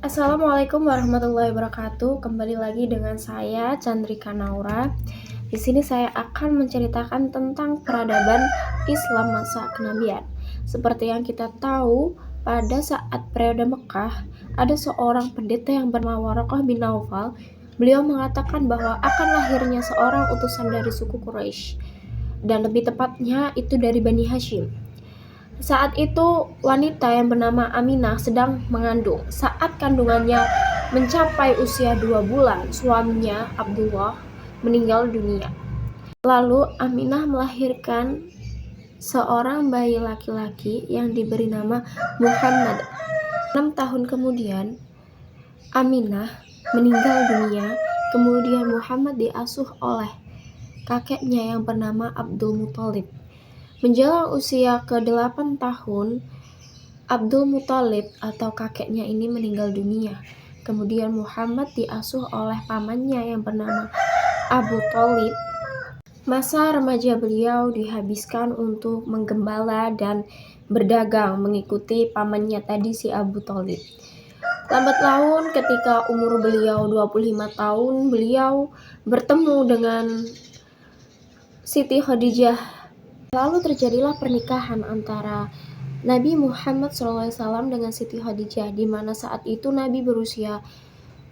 Assalamualaikum warahmatullahi wabarakatuh. Kembali lagi dengan saya Chandrika Naura. Di sini saya akan menceritakan tentang peradaban Islam masa kenabian. Seperti yang kita tahu, pada saat periode Mekah, ada seorang pendeta yang bernama Waraqah bin Naufal. Beliau mengatakan bahwa akan lahirnya seorang utusan dari suku Quraisy, dan lebih tepatnya itu dari Bani Hashim. Saat itu wanita yang bernama Aminah sedang mengandung. Saat kandungannya mencapai usia 2 bulan, suaminya Abdullah meninggal dunia. Lalu Aminah melahirkan seorang bayi laki-laki yang diberi nama Muhammad. 6 tahun kemudian Aminah meninggal dunia. Kemudian Muhammad diasuh oleh kakeknya yang bernama Abdul Muthalib. Menjelang usia ke-8 tahun, Abdul Muthalib atau kakeknya ini meninggal dunia. Kemudian Muhammad diasuh oleh pamannya yang bernama Abu Thalib. Masa remaja beliau dihabiskan untuk menggembala dan berdagang mengikuti pamannya tadi si Abu Thalib. Lambat laun ketika umur beliau 25 tahun, beliau bertemu dengan Siti Khadijah. Lalu terjadilah pernikahan antara Nabi Muhammad SAW dengan Siti Khadijah, di mana saat itu Nabi berusia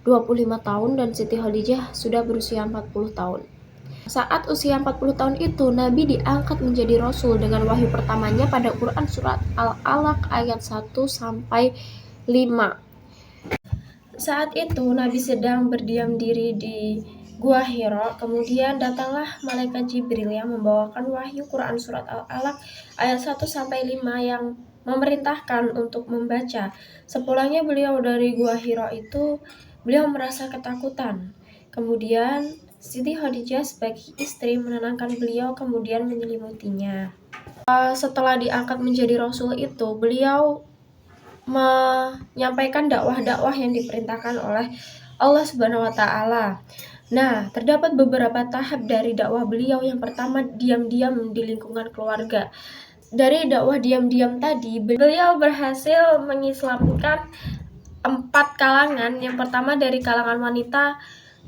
25 tahun dan Siti Khadijah sudah berusia 40 tahun. Saat usia 40 tahun itu, Nabi diangkat menjadi Rasul dengan wahyu pertamanya pada Quran Surat Al-Alaq ayat 1-5. Saat itu Nabi sedang berdiam diri di Gua Hira, kemudian datanglah malaikat Jibril yang membawakan wahyu Quran Surat Al-Alaq ayat 1-5 yang memerintahkan untuk membaca. Sepulangnya beliau dari Gua Hira itu, beliau merasa ketakutan. Kemudian Siti Khadijah sebagai istri menenangkan beliau, kemudian menyelimutinya. Setelah diangkat menjadi Rasul itu, beliau menyampaikan dakwah-dakwah yang diperintahkan oleh Allah Subhanahu wa Ta'ala. Nah, terdapat beberapa tahap dari dakwah beliau. Yang pertama, diam-diam di lingkungan keluarga. Dari dakwah diam-diam tadi, beliau berhasil mengislamkan 4 kalangan. Yang pertama dari kalangan wanita,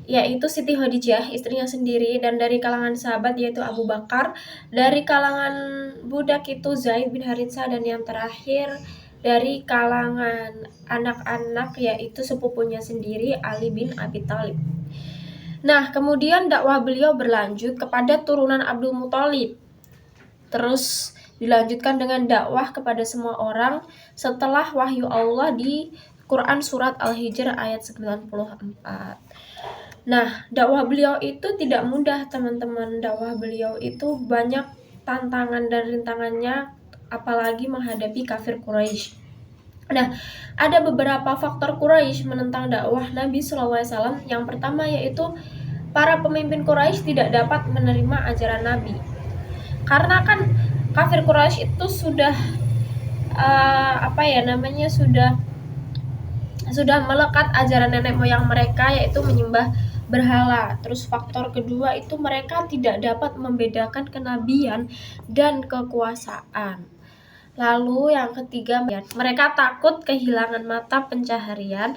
yaitu Siti Khadijah, istrinya sendiri, dan dari kalangan sahabat yaitu Abu Bakar, dari kalangan budak itu Zaid bin Haritsah, dan yang terakhir dari kalangan anak-anak yaitu sepupunya sendiri Ali bin Abi Thalib. Nah, kemudian dakwah beliau berlanjut kepada turunan Abdul Muthalib. Terus dilanjutkan dengan dakwah kepada semua orang setelah wahyu Allah di Quran Surat Al-Hijr ayat 94. Nah, dakwah beliau itu tidak mudah, teman-teman. Dakwah beliau itu banyak tantangan dan rintangannya, apalagi menghadapi kafir Quraisy. Nah, ada beberapa faktor Quraisy menentang dakwah Nabi SAW. Yang pertama yaitu para pemimpin Quraisy tidak dapat menerima ajaran Nabi. Karena kan kafir Quraisy itu sudah sudah melekat ajaran nenek moyang mereka, yaitu menyembah berhala. Terus faktor kedua itu mereka tidak dapat membedakan kenabian dan kekuasaan. Lalu yang ketiga, mereka takut kehilangan mata pencaharian.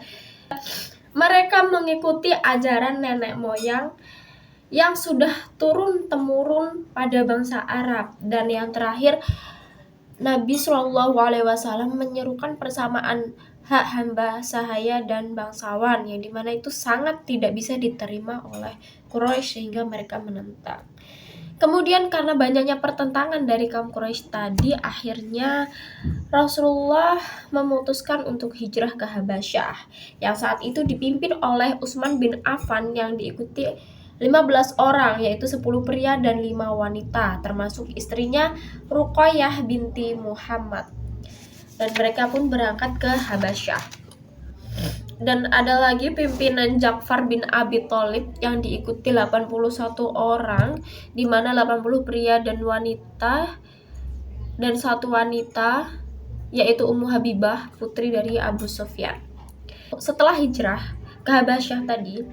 Mereka mengikuti ajaran nenek moyang yang sudah turun-temurun pada bangsa Arab. Dan yang terakhir, Nabi SAW menyerukan persamaan hak hamba, sahaya, dan bangsawan, yang dimana itu sangat tidak bisa diterima oleh Quraisy sehingga mereka menentang. Kemudian karena banyaknya pertentangan dari kaum Quraisy tadi, akhirnya Rasulullah memutuskan untuk hijrah ke Habasyah, yang saat itu dipimpin oleh Utsman bin Affan yang diikuti 15 orang, yaitu 10 pria dan 5 wanita, termasuk istrinya Ruqayyah binti Muhammad. Dan mereka pun berangkat ke Habasyah. Dan ada lagi pimpinan Ja'far bin Abi Thalib yang diikuti 81 orang, di mana 80 pria dan wanita, dan 1 wanita yaitu Ummu Habibah, putri dari Abu Sufyan. Setelah hijrah ke Habasyah tadi,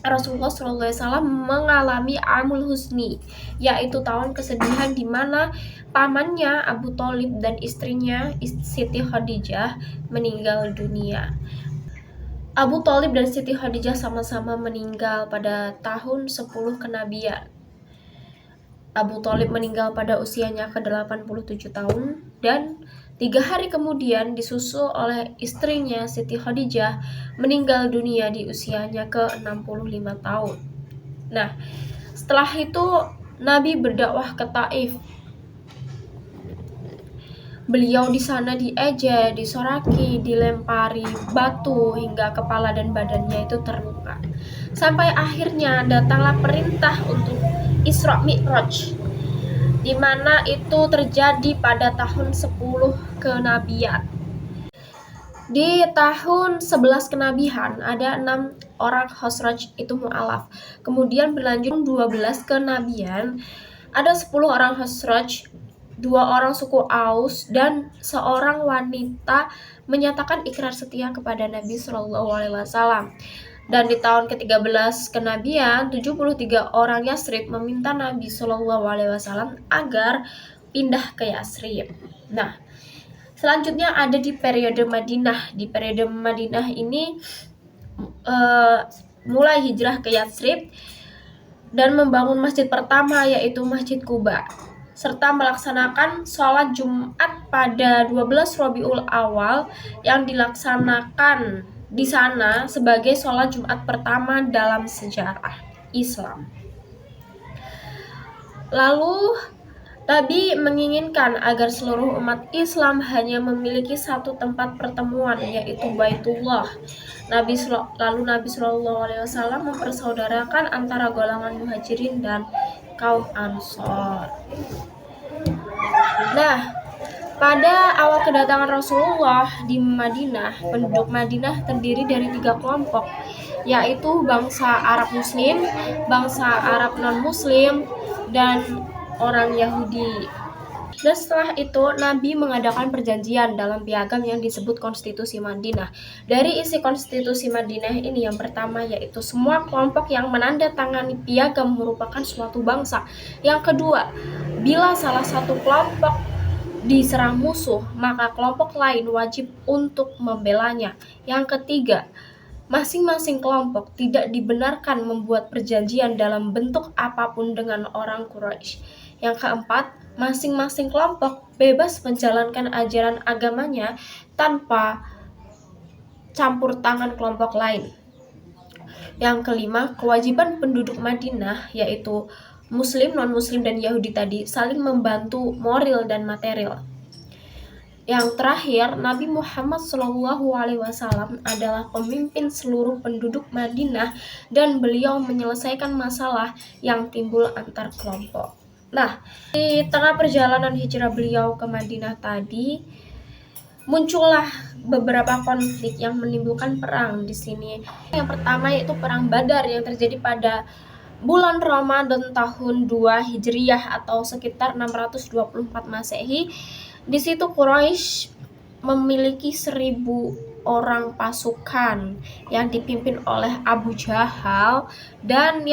Rasulullah SAW mengalami Amul Husni, yaitu tahun kesedihan, di mana pamannya Abu Thalib dan istrinya Siti Khadijah meninggal dunia. Abu Thalib dan Siti Khadijah sama-sama meninggal pada tahun 10 kenabian. Abu Thalib meninggal pada usianya ke-87 tahun dan 3 hari kemudian disusul oleh istrinya Siti Khadijah meninggal dunia di usianya ke-65 tahun. Nah, setelah itu Nabi berdakwah ke Taif. Beliau di sana diejek, disoraki, dilempari batu hingga kepala dan badannya itu terluka. Sampai akhirnya datanglah perintah untuk Isra Mi'raj, di mana itu terjadi pada tahun 10 kenabian. Di tahun 11 kenabian ada 6 orang Khosraj itu mu'alaf. Kemudian berlanjut 12 kenabian ada 10 orang Khosraj, 2 orang suku Aus, dan seorang wanita menyatakan ikrar setia kepada Nabi Shallallahu Alaihi Wasallam. Dan di tahun ke-13 kenabian, 73 orang Yasrib meminta Nabi Shallallahu Alaihi Wasallam agar pindah ke Yasrib. Nah, selanjutnya ada di periode Madinah. Di periode Madinah ini mulai hijrah ke Yasrib dan membangun masjid pertama, yaitu Masjid Quba, serta melaksanakan sholat Jumat pada 12 Rabiul Awal yang dilaksanakan di sana sebagai sholat Jumat pertama dalam sejarah Islam. Lalu Nabi menginginkan agar seluruh umat Islam hanya memiliki satu tempat pertemuan, yaitu Baitullah. Lalu Nabi Shallallahu Alaihi Wasallam mempersaudarakan antara golongan Muhajirin dan kaum Ansor. Nah, pada awal kedatangan Rasulullah di Madinah, penduduk Madinah terdiri dari 3 kelompok, yaitu bangsa Arab Muslim, bangsa Arab non-Muslim, dan orang Yahudi. Dan setelah itu Nabi mengadakan perjanjian dalam piagam yang disebut Konstitusi Madinah. Dari isi Konstitusi Madinah ini yang pertama yaitu semua kelompok yang menandatangani piagam merupakan suatu bangsa. Yang kedua, bila salah satu kelompok diserang musuh, maka kelompok lain wajib untuk membelanya. Yang ketiga, masing-masing kelompok tidak dibenarkan membuat perjanjian dalam bentuk apapun dengan orang Quraisy. Yang keempat, masing-masing kelompok bebas menjalankan ajaran agamanya tanpa campur tangan kelompok lain. Yang kelima, kewajiban penduduk Madinah, yaitu Muslim, non-Muslim, dan Yahudi tadi, saling membantu moral dan material. Yang terakhir, Nabi Muhammad SAW adalah pemimpin seluruh penduduk Madinah dan beliau menyelesaikan masalah yang timbul antar kelompok. Nah, di tengah perjalanan hijrah beliau ke Madinah tadi, muncullah beberapa konflik yang menimbulkan perang di sini. Yang pertama yaitu perang Badar yang terjadi pada bulan Ramadan tahun 2 Hijriyah atau sekitar 624 Masehi. Di situ Quraisy memiliki 1000 orang pasukan yang dipimpin oleh Abu Jahal dan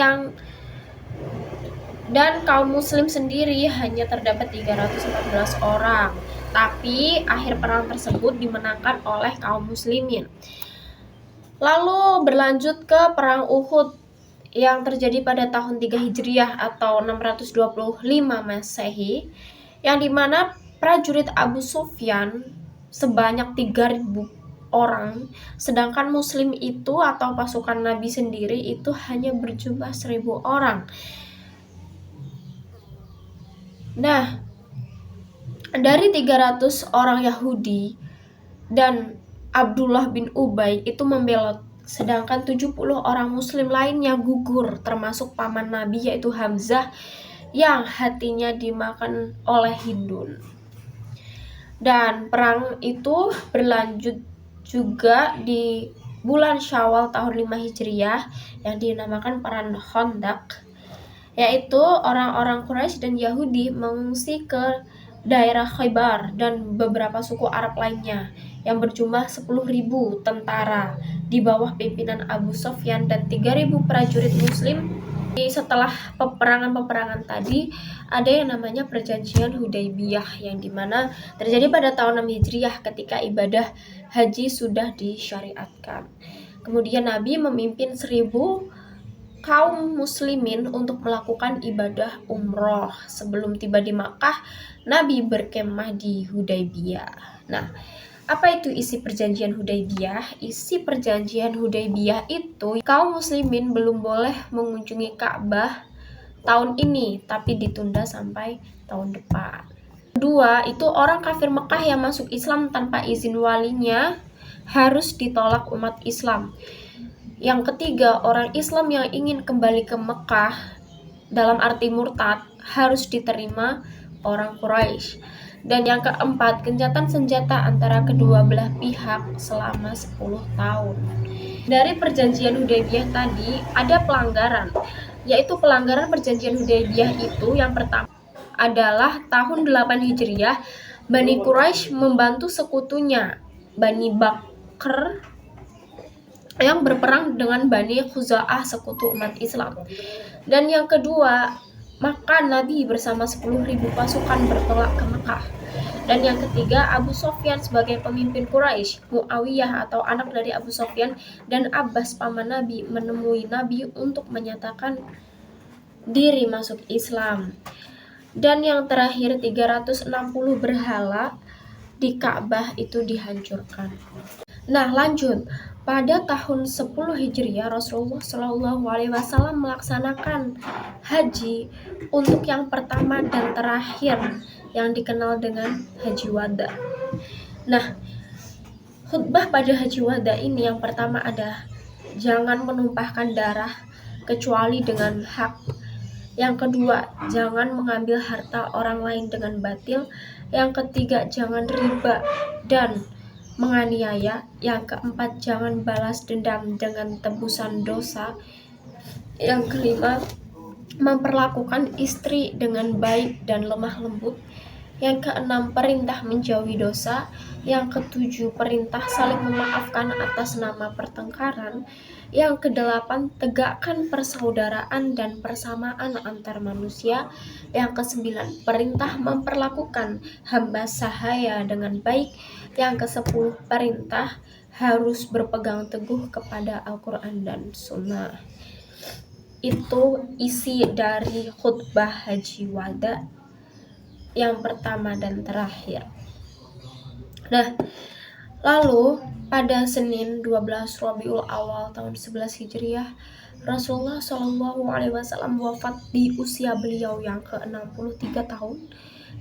kaum muslim sendiri hanya terdapat 314 orang. Tapi akhir perang tersebut dimenangkan oleh kaum muslimin. Lalu berlanjut ke perang Uhud yang terjadi pada tahun 3 Hijriah atau 625 Masehi, yang dimana prajurit Abu Sufyan sebanyak 3000 orang, sedangkan muslim itu atau pasukan Nabi sendiri itu hanya berjumlah 1000 orang. Nah, dari 300 orang Yahudi dan Abdullah bin Ubay itu membelot, sedangkan 70 orang muslim lainnya gugur, termasuk paman Nabi yaitu Hamzah yang hatinya dimakan oleh Hindun. Dan perang itu berlanjut juga di bulan Syawal tahun 5 Hijriah yang dinamakan perang Khandaq, yaitu orang-orang Quraisy dan Yahudi mengungsi ke daerah Khaybar dan beberapa suku Arab lainnya yang berjumlah 10.000 tentara di bawah pimpinan Abu Sufyan dan 3.000 prajurit muslim. Setelah peperangan-peperangan tadi ada yang namanya perjanjian Hudaybiyah yang dimana terjadi pada tahun 6 Hijriah ketika ibadah haji sudah disyariatkan. Kemudian Nabi memimpin 1.000 kaum muslimin untuk melakukan ibadah umroh. Sebelum tiba di Makkah, Nabi berkemah di Hudaybiyah. Nah, apa itu isi perjanjian Hudaybiyah? Isi perjanjian Hudaybiyah itu kaum muslimin belum boleh mengunjungi Ka'bah tahun ini, tapi ditunda sampai tahun depan. Kedua, itu orang kafir Mekah yang masuk Islam tanpa izin walinya harus ditolak umat Islam. Yang ketiga, orang Islam yang ingin kembali ke Mekah dalam arti murtad harus diterima orang Quraisy. Dan yang keempat, gencatan senjata antara kedua belah pihak selama 10 tahun. Dari perjanjian Hudaybiyah tadi ada pelanggaran, yaitu pelanggaran perjanjian Hudaybiyah itu yang pertama adalah tahun 8 Hijriah, Bani Quraisy membantu sekutunya Bani Bakr yang berperang dengan Bani Khuza'ah, sekutu umat Islam. Dan yang kedua, maka Nabi bersama 10.000 pasukan bertolak ke Mekah. Dan yang ketiga, Abu Sofyan sebagai pemimpin Quraisy, Muawiyah atau anak dari Abu Sofyan, dan Abbas paman Nabi menemui Nabi untuk menyatakan diri masuk Islam. Dan yang terakhir, 360 berhala di Ka'bah itu dihancurkan. Nah, lanjut. Pada tahun 10 Hijriah, Rasulullah Shallallahu Alaihi Wasallam melaksanakan haji untuk yang pertama dan terakhir yang dikenal dengan Haji Wada. Nah, khutbah pada Haji Wada ini yang pertama ada jangan menumpahkan darah kecuali dengan hak. Yang kedua, jangan mengambil harta orang lain dengan batil. Yang ketiga, jangan riba dan menganiaya. Yang keempat, jangan balas dendam dengan tebusan dosa. Yang kelima, memperlakukan istri dengan baik dan lemah lembut. Yang keenam, perintah menjauhi dosa. Yang ketujuh, perintah saling memaafkan atas nama pertengkaran. Yang kedelapan, tegakkan persaudaraan dan persamaan antar manusia. Yang kesembilan, perintah memperlakukan hamba sahaya dengan baik. Yang kesepuluh, perintah harus berpegang teguh kepada Al-Quran dan Sunnah. Itu isi dari khutbah Haji Wada yang pertama dan terakhir. Nah, lalu pada Senin 12 Rabiul Awal tahun 11 Hijriah, Rasulullah Shallallahu Alaihi Wasallam wafat di usia beliau yang ke-63 tahun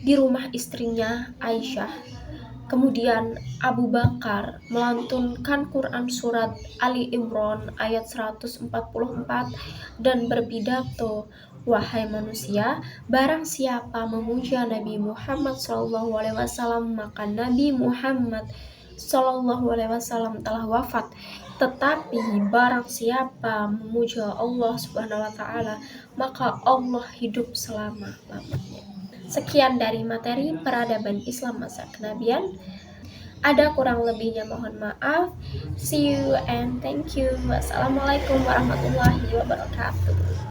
di rumah istrinya Aisyah. Kemudian Abu Bakar melantunkan Quran surat Ali Imran ayat 144 dan berpidato, "Wahai manusia, barang siapa memuja Nabi Muhammad SAW, maka Nabi Muhammad SAW telah wafat. Tetapi barang siapa memuja Allah Subhanahu wa Ta'ala, maka Allah hidup selama-lamanya." Sekian dari materi peradaban Islam masa kenabian. Ada kurang lebihnya mohon maaf. See you and thank you. Wassalamualaikum warahmatullahi wabarakatuh.